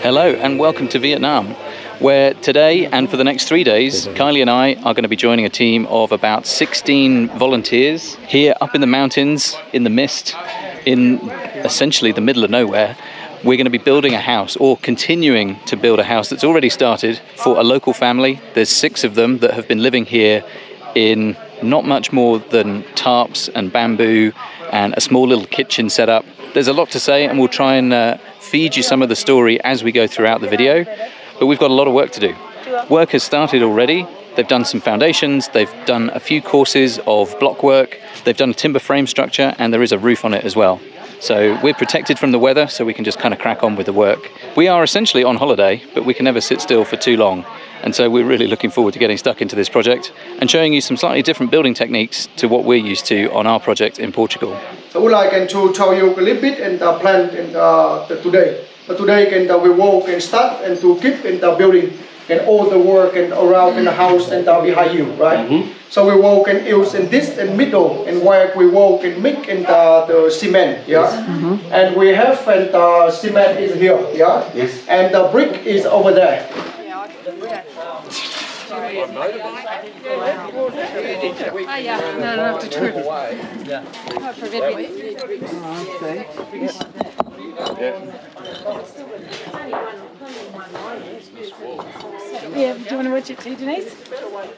Hello and welcome to Vietnam, where today and for the next 3 days, Kylie and I are going to be joining a team of about 16 volunteers here up in the mountains, in the mist, in essentially the middle of nowhere. We're going to be building a house, or continuing to build a house that's already started for a local family. There's 6 of them that have been living here in not much more than tarps and bamboo and a small little kitchen set up. There's a lot to say, and we'll try and feed you some of the story as we go throughout the video, but we've got a lot of work to do. Work has started already. They've done some foundations, they've done a few courses of block work, they've done a timber frame structure, and there is a roof on it as well. So we're protected from the weather, so we can just kind of crack on with the work. We are essentially on holiday, but we can never sit still for too long. And so we're really looking forward to getting stuck into this project and showing you some slightly different building techniques to what we're used to on our project in Portugal. So I would like to tell you a little bit and plan today. But today we work and start and to keep in the building and all the work and around in the house and behind you, right? Mm-hmm. So we work and use in this and middle and where we work and make in the cement, yeah. Yes. Mm-hmm. And we have and the cement is here, yeah. Yes. And the brick is over there. Yeah, do you want to watch it too, Denise?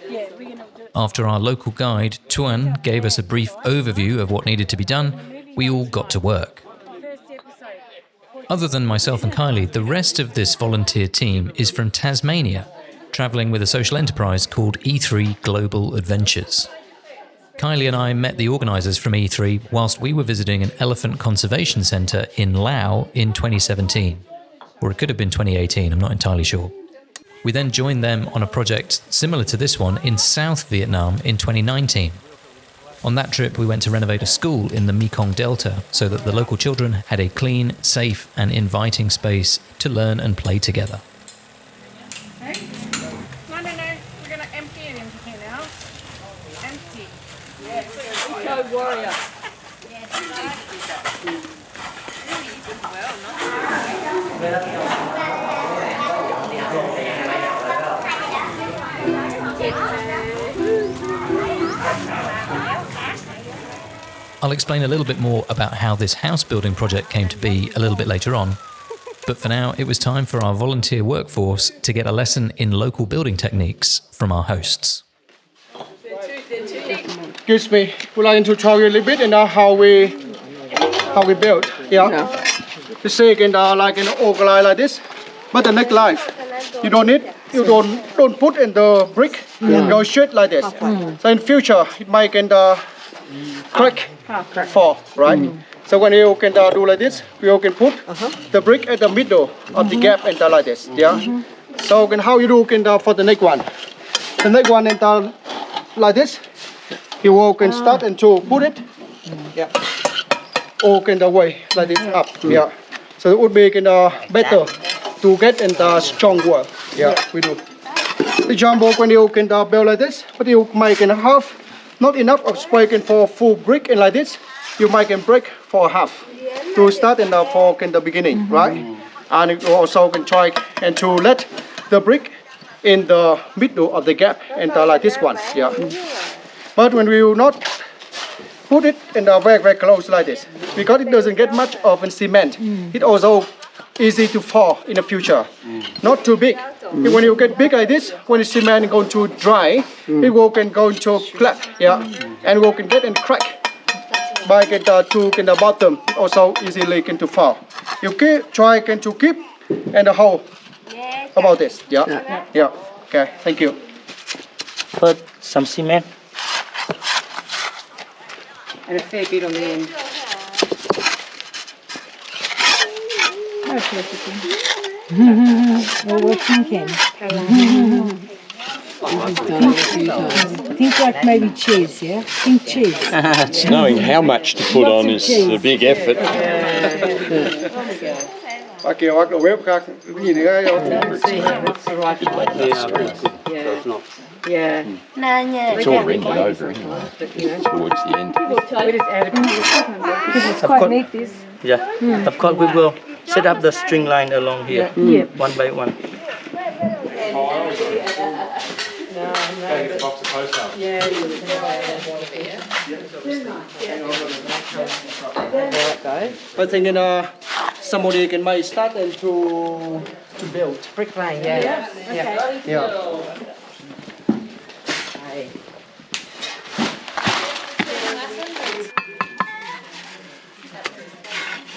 Yeah, we're going to do it. After our local guide, Tuan, gave us a brief overview of what needed to be done, we all got to work. Other than myself and Kylie, the rest of this volunteer team is from Tasmania, travelling with a social enterprise called E3 Global Adventures. Kylie and I met the organisers from E3 whilst we were visiting an elephant conservation centre in Laos in 2017. Or it could have been 2018, I'm not entirely sure. We then joined them on a project similar to this one in South Vietnam in 2019. On that trip, we went to renovate a school in the Mekong Delta so that the local children had a clean, safe and inviting space to learn and play together. Okay. No, we're going to empty it into here now. Empty. Yes. Eco-warrior. I'll explain a little bit more about how this house building project came to be a little bit later on. But for now, it was time for our volunteer workforce to get a lesson in local building techniques from our hosts. Excuse me, would like to tell you a little bit and how we build. Yeah. The second like an organize like this, but the next life you don't need. You don't put in the brick. You go straight like this. So in future it might can crack fall, right? So when you can do like this, you can put the brick at the middle of the gap and like this. Yeah. So how you do for the next one? The next one and like this. You can start and to put it. Yeah. Or can the way like this up. Yeah. So it would be better to get in the strong work. Yeah, we do. The example when you can build like this, but you make in half, not enough of space for full brick and like this, you make a brick for half to start in the fork in the beginning, right? And you also can try and to let the brick in the middle of the gap and like this one, yeah. But when we will not put it in the very, very close like this, because it doesn't get much of a cement, it also easy to fall in the future. Not too big. When you get big like this, when the cement is going to dry, it will can go into crack, yeah, and will can get and crack. By get to the bottom, also easily can to fall. You try to keep and the hole about this, yeah, yeah. Okay, thank you. Put some cement. And a fair bit on the end. Well, we're thinking. Think like maybe cheese, yeah? Think cheese. It's knowing how much to put on is a big effort. right place. Yeah. It's all rendered over anyway, towards the end. It's quite neat, this. Yeah. Of course, we will set up the string line along here, one by one. I think somebody can might start and to build. Bricklaying, yeah. Yeah.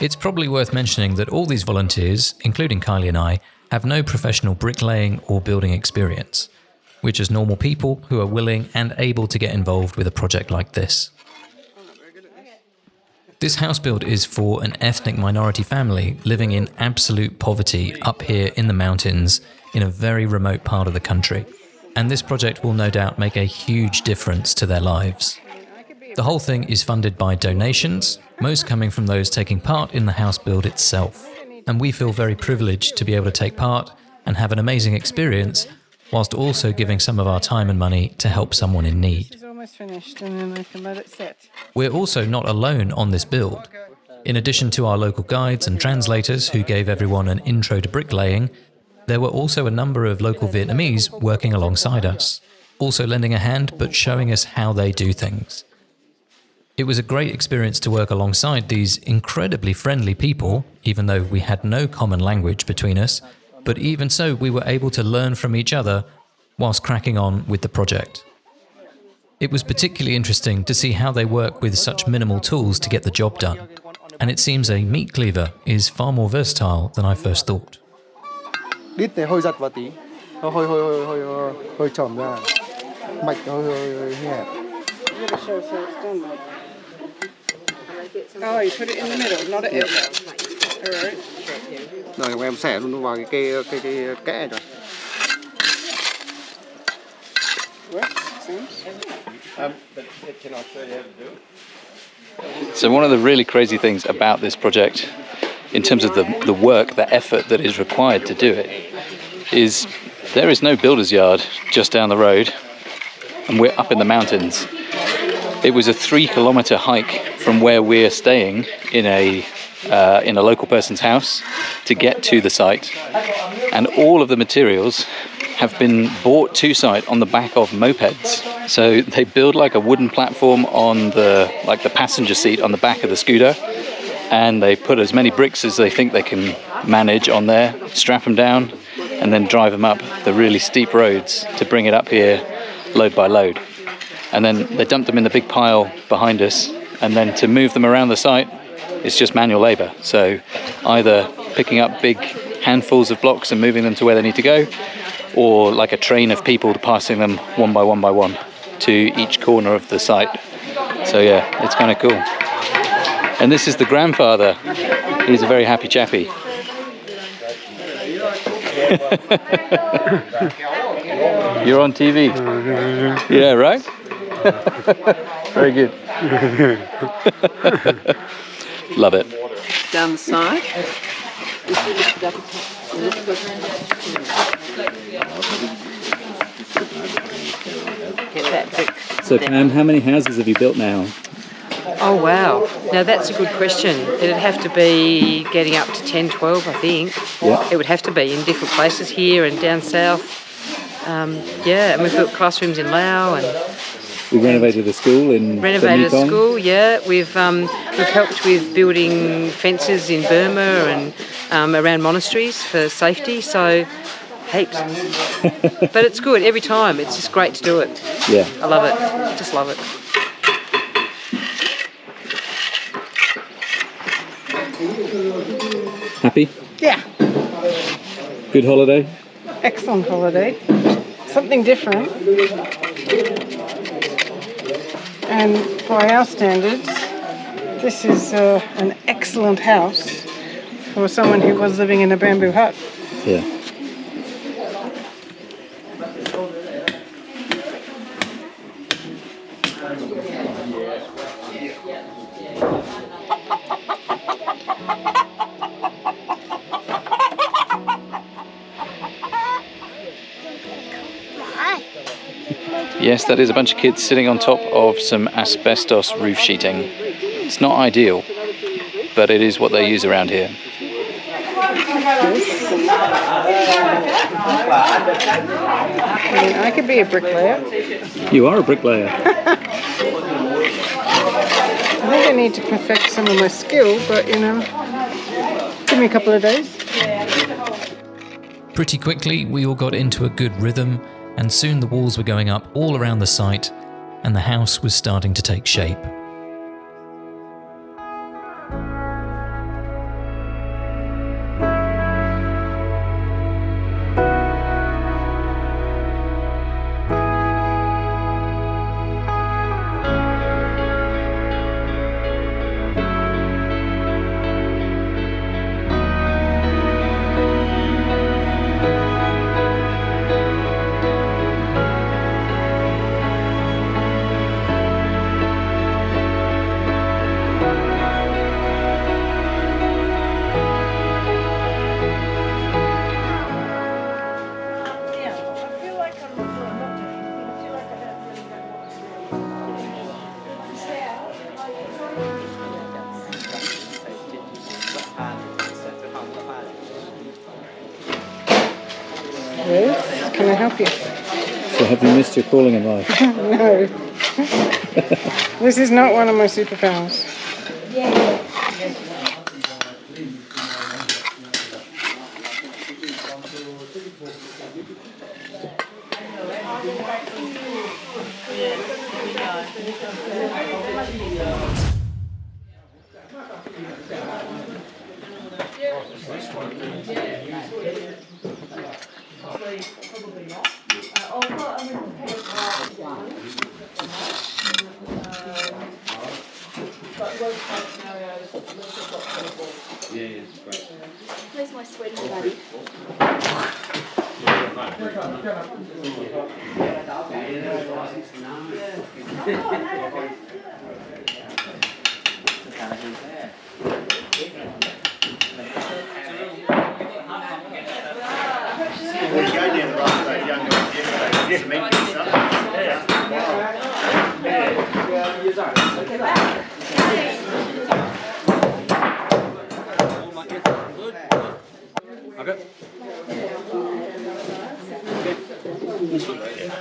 It's probably worth mentioning that all these volunteers, including Kylie and I, have no professional bricklaying or building experience. We're just normal people who are willing and able to get involved with a project like this. This house build is for an ethnic minority family living in absolute poverty up here in the mountains in a very remote part of the country. And this project will no doubt make a huge difference to their lives. The whole thing is funded by donations, most coming from those taking part in the house build itself. And we feel very privileged to be able to take part and have an amazing experience, whilst also giving some of our time and money to help someone in need. It's almost finished and then I can let it set. We're also not alone on this build. In addition to our local guides and translators who gave everyone an intro to bricklaying, there were also a number of local Vietnamese working alongside us, also lending a hand but showing us how they do things. It was a great experience to work alongside these incredibly friendly people, even though we had no common language between us, but even so we were able to learn from each other whilst cracking on with the project. It was particularly interesting to see how they work with such minimal tools to get the job done, and it seems a meat cleaver is far more versatile than I first thought. Đít này hơi giật vào tí. Nó hơi tròn ra. Mạch nó hơi nhẹ. Oh, you put it in the middle, not at it. Alright. Rồi em xẻ luôn vào cái kẽ rồi. So one of the really crazy things about this project, in terms of the work, the effort that is required to do it, is there is no builder's yard just down the road, and we're up in the mountains. It was a 3-kilometer hike from where we're staying in a local person's house to get to the site, and all of the materials have been brought to site on the back of mopeds. So they build like a wooden platform on the passenger seat on the back of the scooter, and they put as many bricks as they think they can manage on there, strap them down, and then drive them up the really steep roads to bring it up here load by load. And then they dump them in the big pile behind us, and then to move them around the site, it's just manual labor. So either picking up big handfuls of blocks and moving them to where they need to go, or like a train of people passing them one by one to each corner of the site. So yeah, it's kind of cool. And this is the grandfather. He's a very happy chappy. You're on TV. Yeah, right? Very good. Love it. Down the side. Get that brick. So Pam, how many houses have you built now? Oh wow, now that's a good question. It'd have to be getting up to 10, 12 I think. Yeah. It would have to be in different places here and down south. Yeah, and we've built classrooms in Laos and We renovated the school in renovated the a school, yeah. We've helped with building fences in Burma and around monasteries for safety, so heaps. But it's good every time. It's just great to do it. Yeah. I love it. Just love it. Happy? Yeah, Good holiday? excellent holiday. Something different. And by our standards, this is an excellent house for someone who was living in a bamboo hut. Yeah. Yes, that is a bunch of kids sitting on top of some asbestos roof sheeting. It's not ideal, but it is what they use around here. I could be a bricklayer. You are a bricklayer. I think I need to perfect some of my skill, but you know, give me a couple of days. Pretty quickly, we all got into a good rhythm, and soon the walls were going up all around the site, and the house was starting to take shape. Yes, can I help you? So have you missed your calling in life? No. This is not one of my superpowers. Where's my sweaty buddy?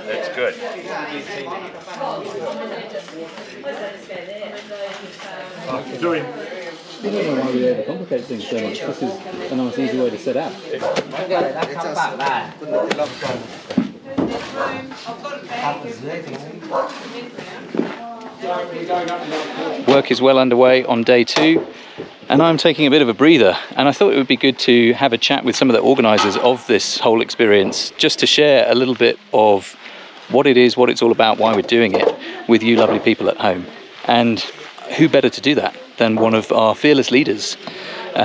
That's good. Doing. I don't know why we overcomplicate things so much. This is a nice, easy way to set out. Work is well underway on day 2, and I'm taking a bit of a breather, and I thought it would be good to have a chat with some of the organisers of this whole experience, just to share a little bit of what it is, what it's all about, why we're doing it with you lovely people at home. And who better to do that than one of our fearless leaders?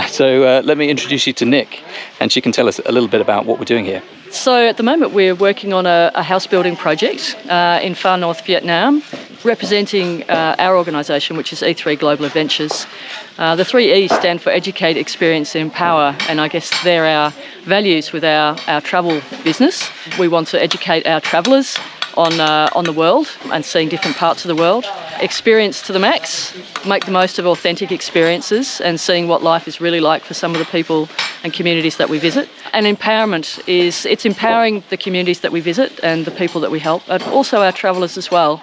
So let me introduce you to Nick, and she can tell us a little bit about what we're doing here. So at the moment we're working on a house building project in far north Vietnam, representing our organisation, which is E3 Global Adventures. The 3 E's stand for Educate, Experience and Empower, and I guess they're our values with our travel business. We want to educate our travellers on the world and seeing different parts of the world. Experience to the max, make the most of authentic experiences and seeing what life is really like for some of the people and communities that we visit. And empowerment is, it's empowering the communities that we visit and the people that we help, but also our travellers as well,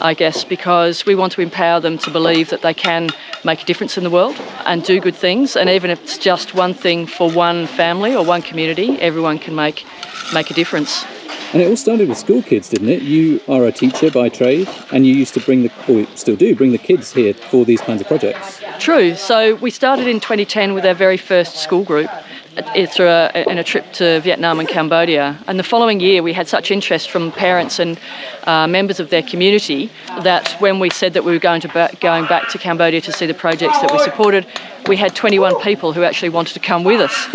I guess, because we want to empower them to believe that they can make a difference in the world and do good things. And even if it's just one thing for one family or one community, everyone can make a difference. And it all started with school kids, didn't it? You are a teacher by trade, and you used to bring or still do, bring the kids here for these kinds of projects. True. So we started in 2010 with our very first school group in a trip to Vietnam and Cambodia. And the following year we had such interest from parents and members of their community that when we said that we were going back to Cambodia to see the projects that we supported, we had 21 people who actually wanted to come with us.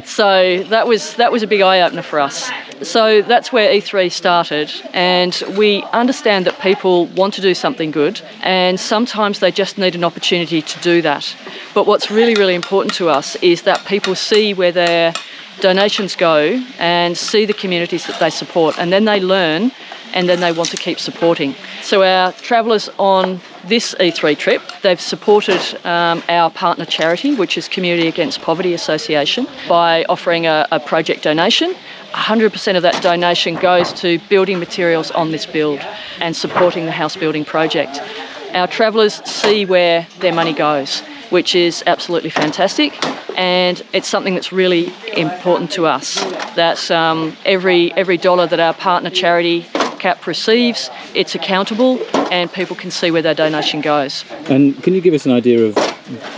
So that was a big eye-opener for us. So that's where E3 started, and we understand that people want to do something good, and sometimes they just need an opportunity to do that. But what's really, really important to us is that people see where their donations go and see the communities that they support, and then they learn and then they want to keep supporting. So our travellers on this E3 trip, they've supported our partner charity, which is Community Against Poverty Association, by offering a project donation. 100% of that donation goes to building materials on this build and supporting the house building project. Our travellers see where their money goes, which is absolutely fantastic, and it's something that's really important to us, that every dollar that our partner charity CAP receives, it's accountable and people can see where their donation goes. And can you give us an idea of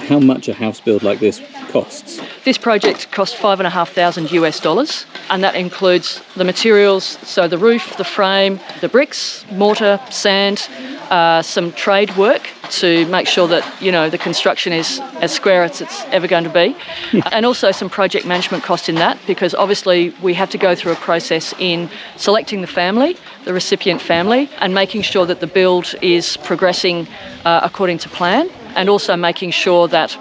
how much a house build like this costs? This project cost $5,500 and that includes the materials, so the roof, the frame, the bricks, mortar, sand, some trade work to make sure that, you know, the construction is as square as it's ever going to be, and also some project management cost in that, because obviously we have to go through a process in selecting the family, the recipient family, and making sure that the build is progressing according to plan, and also making sure that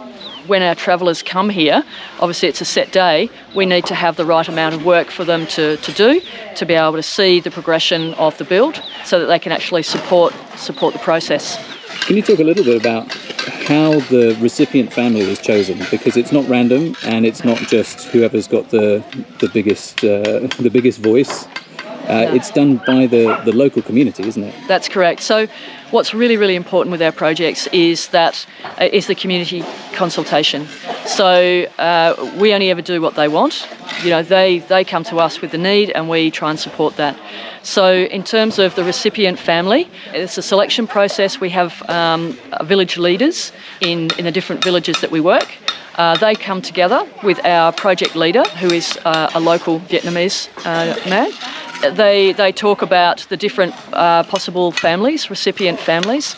when our travellers come here, obviously it's a set day, we need to have the right amount of work for them to do, to be able to see the progression of the build so that they can actually support the process. Can you talk a little bit about how the recipient family is chosen? Because it's not random and it's not just whoever's got the biggest voice. It's done by the local community, isn't it? That's correct. So what's really, really important with our projects is the community consultation. So we only ever do what they want. You know, they come to us with the need and we try and support that. So in terms of the recipient family, it's a selection process. We have village leaders in the different villages that we work. They come together with our project leader, who is a local Vietnamese man. They talk about the different possible families, recipient families,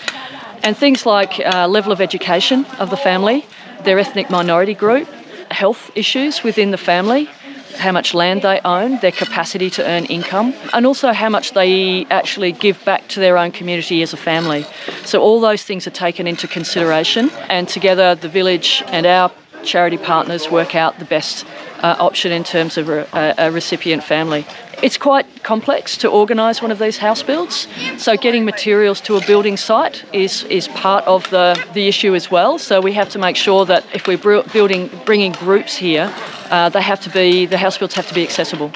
and things like level of education of the family, their ethnic minority group, health issues within the family, how much land they own, their capacity to earn income, and also how much they actually give back to their own community as a family. So all those things are taken into consideration, and together the village and our charity partners work out the best option in terms of a recipient family. It's quite complex to organise one of these house builds, so getting materials to a building site is part of the issue as well. So we have to make sure that if we're bringing groups here, the house builds have to be accessible.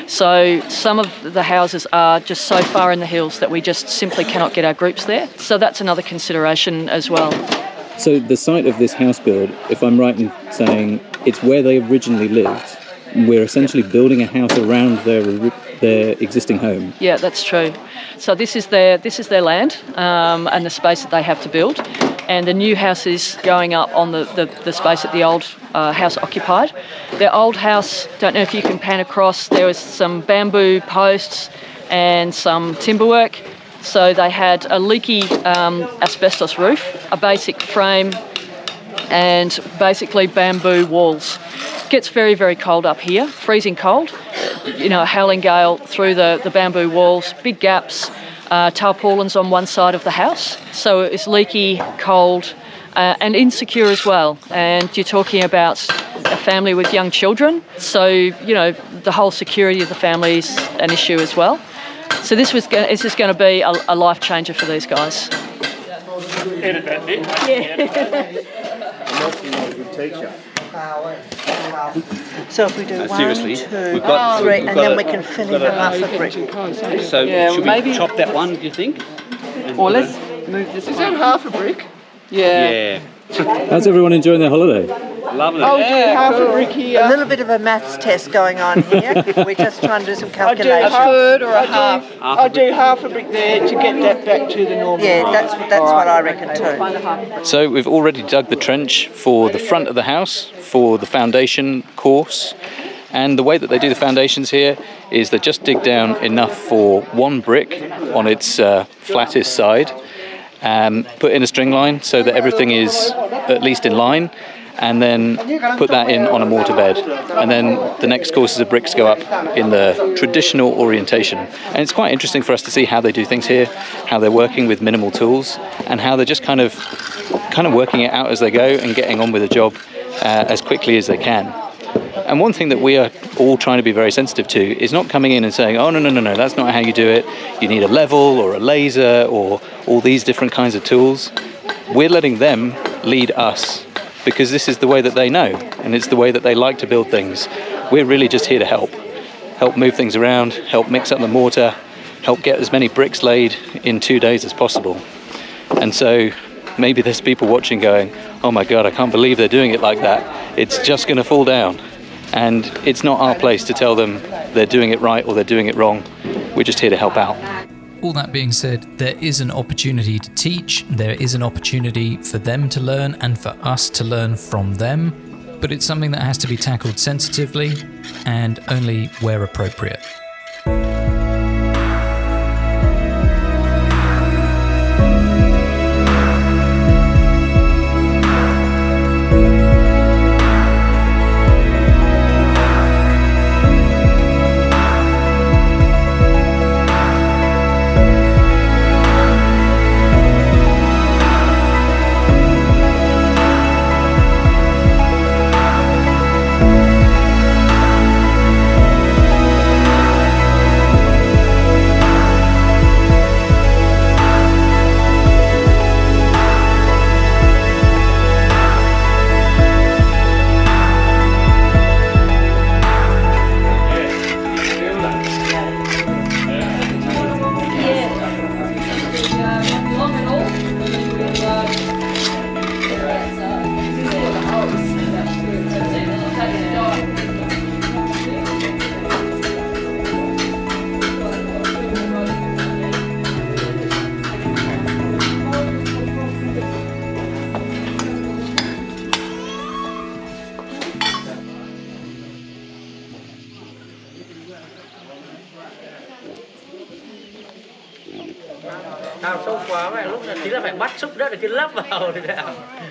So some of the houses are just so far in the hills that we just simply cannot get our groups there. So that's another consideration as well. So the site of this house build, if I'm right in saying it's where they originally lived, we're essentially building a house around their existing home. Yeah, that's true. So this is their land and the space that they have to build, and the new house is going up on the space that the old house occupied. Their old house, don't know if you can pan across, there was some bamboo posts and some timber work. So they had a leaky asbestos roof, a basic frame, and basically bamboo walls. It gets very, very cold up here, freezing cold. You know, a howling gale through the bamboo walls, big gaps, tarpaulins on one side of the house. So it's leaky, cold, and insecure as well. And you're talking about a family with young children. So, you know, the whole security of the family is an issue as well. So this is just going to be a life changer for these guys. Edit that bit. So if we do seriously, 1, 2, 3, and then we can fill in half a brick. So should we chop that one, do you think? Or let's move this Is that half a brick? Yeah. How's everyone enjoying their holiday? Lovely. I'll do half a brick here. A little bit of a maths test going on here. We're just trying to do some I'll do a calculations. third or a half. I'll do half a brick there to get that back to the normal. Yeah, that's what I reckon too. So we've already dug the trench for the front of the house, for the foundation course. And the way that they do the foundations here is they just dig down enough for one brick on its flattest side, put in a string line so that everything is at least in line, and then put that in on a mortar bed. And then the next courses of bricks go up in the traditional orientation. And it's quite interesting for us to see how they do things here, how they're working with minimal tools, and how they're just kind of working it out as they go and getting on with the job as quickly as they can. And one thing that we are all trying to be very sensitive to is not coming in and saying, oh, no, that's not how you do it. You need a level or a laser or all these different kinds of tools. We're letting them lead us because this is the way that they know and it's the way that they like to build things. We're really just here to help move things around, help mix up the mortar, help get as many bricks laid in 2 days as possible. And so maybe there's people watching going, oh my God, I can't believe they're doing it like that. It's just going to fall down. And it's not our place to tell them they're doing it right or they're doing it wrong. We're just here to help out. All that being said, there is an opportunity to teach, there is an opportunity for them to learn and for us to learn from them, but it's something that has to be tackled sensitively and only where appropriate.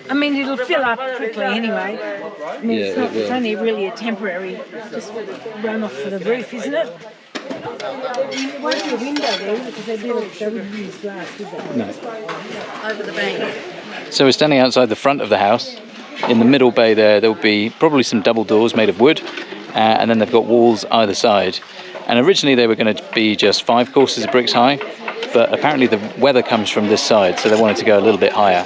I mean, it'll fill up quickly anyway. I mean, it's only really a temporary just run off for the roof, isn't it? It won't be a window there because they wouldn't use glass, would they? No. Over the bank. So we're standing outside the front of the house. In the middle bay there'll be probably some double doors made of wood, and then they've got walls either side. And originally they were going to be just 5 courses of bricks high, but apparently the weather comes from this side, so they wanted to go a little bit higher.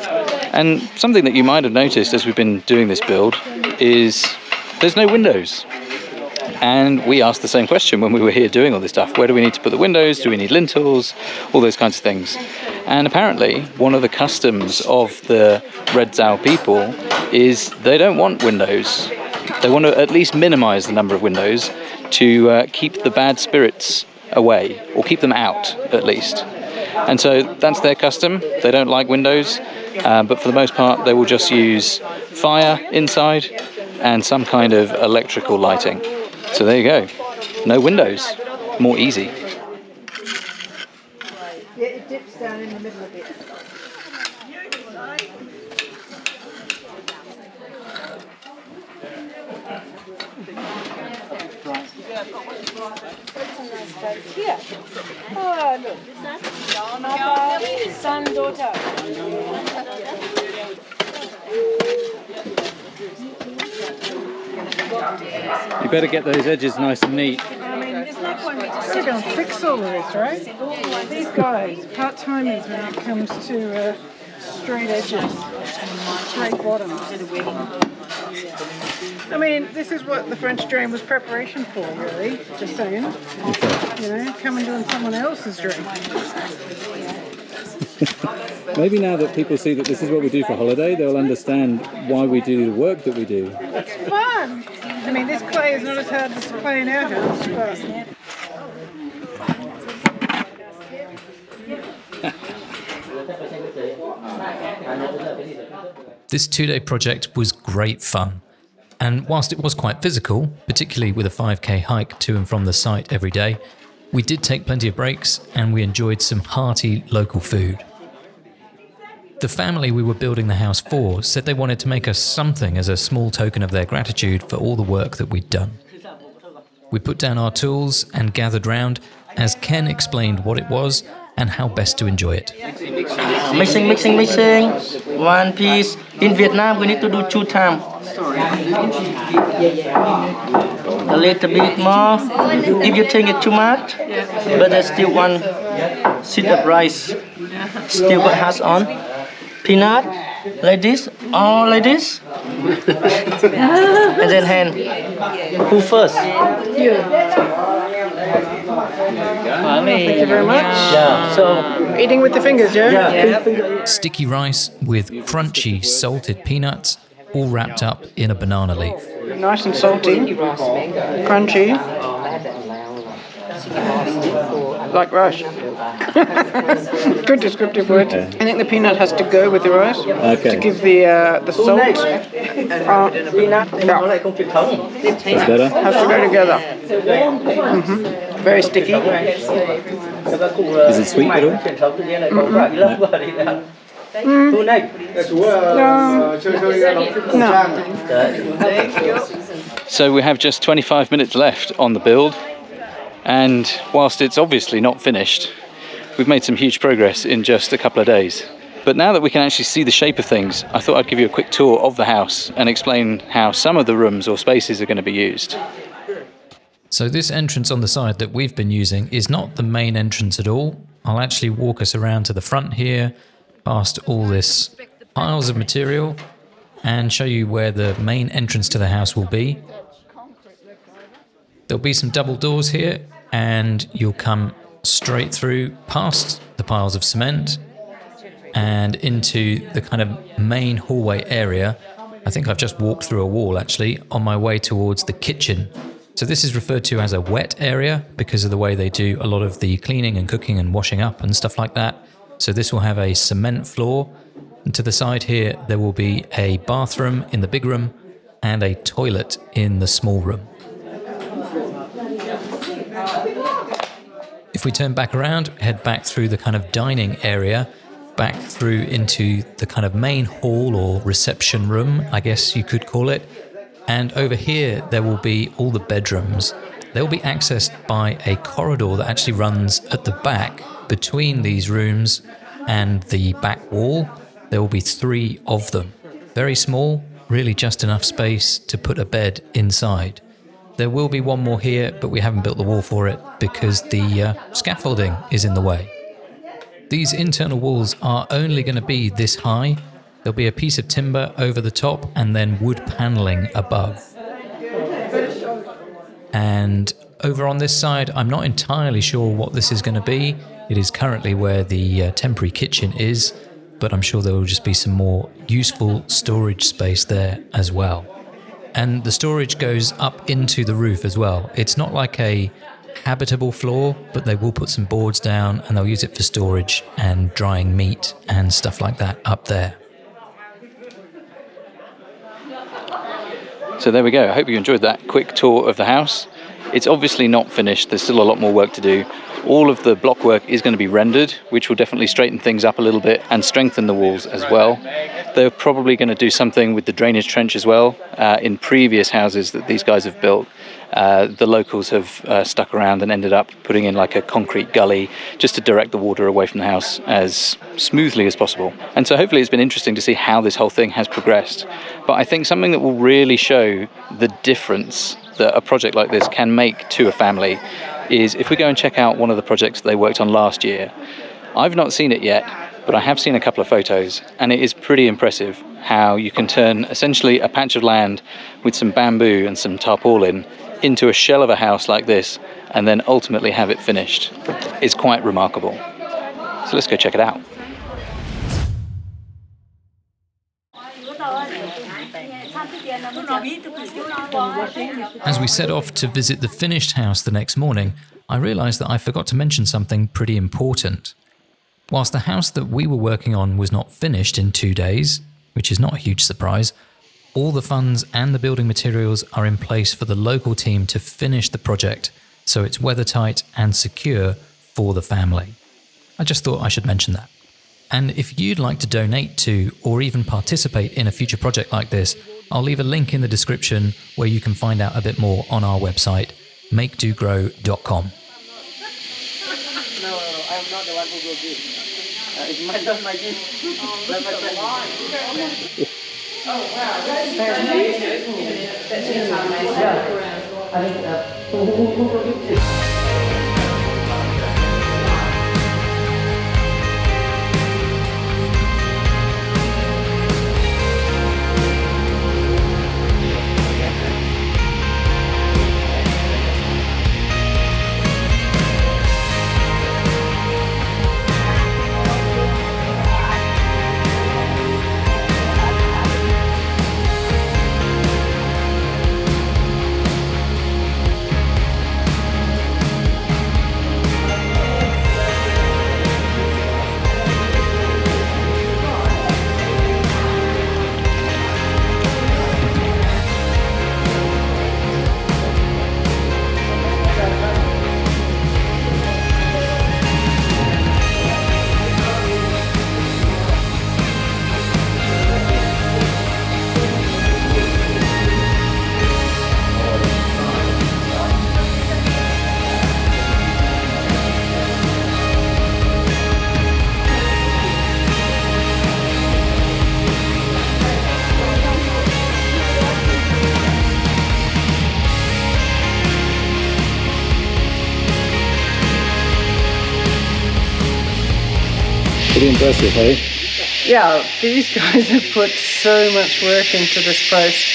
And something that you might have noticed as we've been doing this build is there's no windows. And we asked the same question when we were here doing all this stuff. Where do we need to put the windows? Do we need lintels? All those kinds of things. And apparently one of the customs of the Red Zao people is they don't want windows. They want to at least minimize the number of windows to keep the bad spirits away, or keep them out at least. And so that's their custom. They don't like windows, but for the most part they will just use fire inside and some kind of electrical lighting. So there you go. No windows. More easy. Yeah, it dips down in the middle of it. Here. Oh, look. Mother, son, daughter. You better get those edges nice and neat. I mean, there's no point in just sit and fix all of this, right? These guys, part-timers when it comes to straight edges, straight bottoms. I mean, this is what the French drain was preparation for, really. Just saying. You know, come and doing someone else's drain. Maybe now that people see that this is what we do for holiday, they'll understand why we do the work that we do. It's fun. I mean, this clay is not as hard as clay in our house, but... This 2-day project was great fun. And whilst it was quite physical, particularly with a 5k hike to and from the site every day, we did take plenty of breaks and we enjoyed some hearty local food. The family we were building the house for said they wanted to make us something as a small token of their gratitude for all the work that we'd done. We put down our tools and gathered round as Ken explained what it was and how best to enjoy it. Mixing. One piece. In Vietnam, we need to do 2 times. A little bit more. If you think it too much, but there's still one seed of rice. Still got has on. Peanut, like this, all like this. And then hand. Who first? Thank you very much. Yeah, so Eating with the fingers, yeah? Sticky rice with crunchy salted peanuts, all wrapped up in a banana leaf. Nice and salty, crunchy, like rice. Good descriptive word. I think the peanut has to go with the rice to give the salt. It's better. Has to go together. Very sticky. Is it sweet at all? So we have just 25 minutes left on the build, and whilst it's obviously not finished, we've made some huge progress in just a couple of days. But now that we can actually see the shape of things, I thought I'd give you a quick tour of the house and explain how some of the rooms or spaces are going to be used. So this entrance on the side that we've been using is not the main entrance at all. I'll actually walk us around to the front here, past all this piles of material, and show you where the main entrance to the house will be. There'll be some double doors here, and you'll come straight through past the piles of cement and into the kind of main hallway area. I think I've just walked through a wall actually on my way towards the kitchen. So this is referred to as a wet area because of the way they do a lot of the cleaning and cooking and washing up and stuff like that. So this will have a cement floor, and to the side here there will be a bathroom in the big room and a toilet in the small room. If we turn back around, head back through the kind of dining area, back through into the kind of main hall or reception room, I guess you could call it. And over here, there will be all the bedrooms. They'll be accessed by a corridor that actually runs at the back between these rooms and the back wall. There will be 3 of them. Very small, really just enough space to put a bed inside. There will be one more here, but we haven't built the wall for it because the scaffolding is in the way. These internal walls are only going to be this high. There'll be a piece of timber over the top and then wood paneling above. And over on this side, I'm not entirely sure what this is going to be. It is currently where the temporary kitchen is, but I'm sure there will just be some more useful storage space there as well. And the storage goes up into the roof as well. It's not like a habitable floor, but they will put some boards down and they'll use it for storage and drying meat and stuff like that up there. So there we go. I hope you enjoyed that quick tour of the house. It's obviously not finished. There's still a lot more work to do. All of the block work is going to be rendered, which will definitely straighten things up a little bit and strengthen the walls as well. They're probably going to do something with the drainage trench as well. In previous houses that these guys have built, the locals have stuck around and ended up putting in like a concrete gully just to direct the water away from the house as smoothly as possible. And so hopefully it's been interesting to see how this whole thing has progressed. But I think something that will really show the difference that a project like this can make to a family is if we go and check out one of the projects they worked on last year. I've not seen it yet, but I have seen a couple of photos, and it is pretty impressive how you can turn essentially a patch of land with some bamboo and some tarpaulin into a shell of a house like this, and then ultimately have it finished. It's quite remarkable. So let's go check it out. As we set off to visit the finished house the next morning, I realised that I forgot to mention something pretty important. Whilst the house that we were working on was not finished in 2 days, which is not a huge surprise, all the funds and the building materials are in place for the local team to finish the project, so it's weathertight and secure for the family. I just thought I should mention that. And if you'd like to donate to or even participate in a future project like this, I'll leave a link in the description where you can find out a bit more on our website, makedogrow.com. No, I'm not the one who will give. It's my gift. Pretty impressive, hey? Yeah, these guys have put so much work into this place.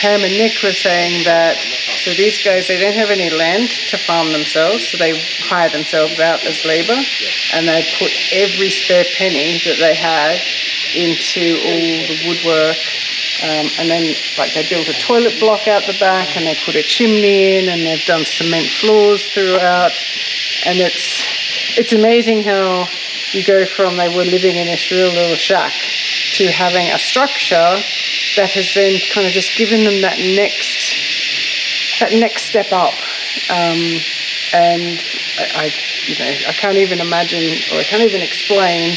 Pam and Nick were saying that, so these guys, they don't have any land to farm themselves, so they hire themselves out as labour, and they put every spare penny that they had into all the woodwork. And then, like, they built a toilet block out the back, and they put a chimney in, and they've done cement floors throughout. And it's amazing how you go from they were living in this real little shack to having a structure that has then kind of just given them that next step up. And I can't even imagine, or I can't even explain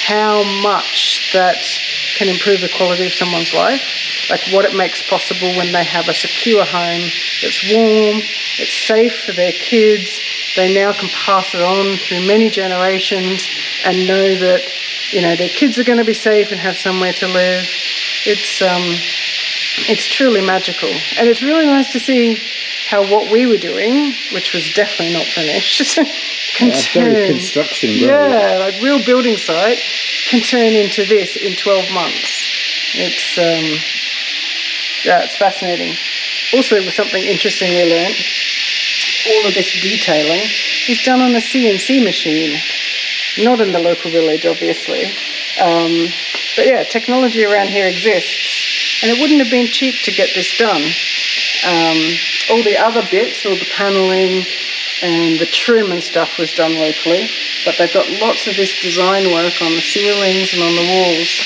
how much that can improve the quality of someone's life, like what it makes possible when they have a secure home that's warm, it's safe for their kids. They now can pass it on through many generations and know that, you know, their kids are going to be safe and have somewhere to live. It's truly magical, and it's really nice to see how what we were doing, which was definitely not finished, can turn, very construction, right? yeah, like real building site, can turn into this in 12 months. It's fascinating. Also, with something interesting we learned, all of this detailing is done on a CNC machine, not in the local village, obviously. But yeah, technology around here exists, and it wouldn't have been cheap to get this done. All the other bits, all the paneling and the trim and stuff was done locally, but they've got lots of this design work on the ceilings and on the walls.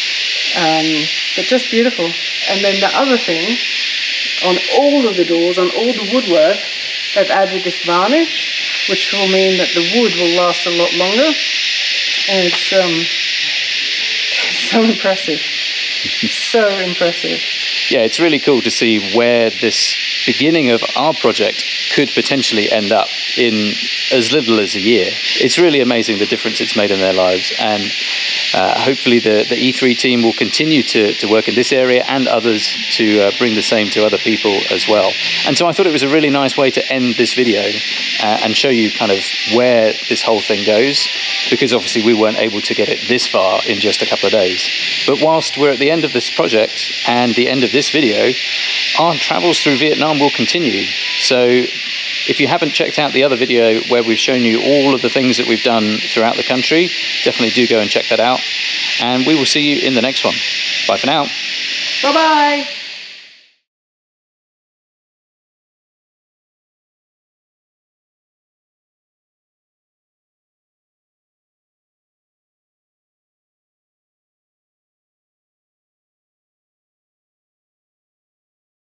But just beautiful. And then the other thing, on all of the doors, on all the woodwork, they've added this varnish, which will mean that the wood will last a lot longer. And it's so impressive. So impressive. Yeah, it's really cool to see where this beginning of our project could potentially end up in as little as a year. It's really amazing the difference it's made in their lives, and hopefully the E3 team will continue to work in this area and others to bring the same to other people as well. And so I thought it was a really nice way to end this video and show you kind of where this whole thing goes, because obviously we weren't able to get it this far in just a couple of days. But whilst we're at the end of this project and the end of this video, our travels through Vietnam will continue. So if you haven't checked out the other video where we've shown you all of the things that we've done throughout the country, definitely do go and check that out. And we will see you in the next one. Bye for now. Bye-bye.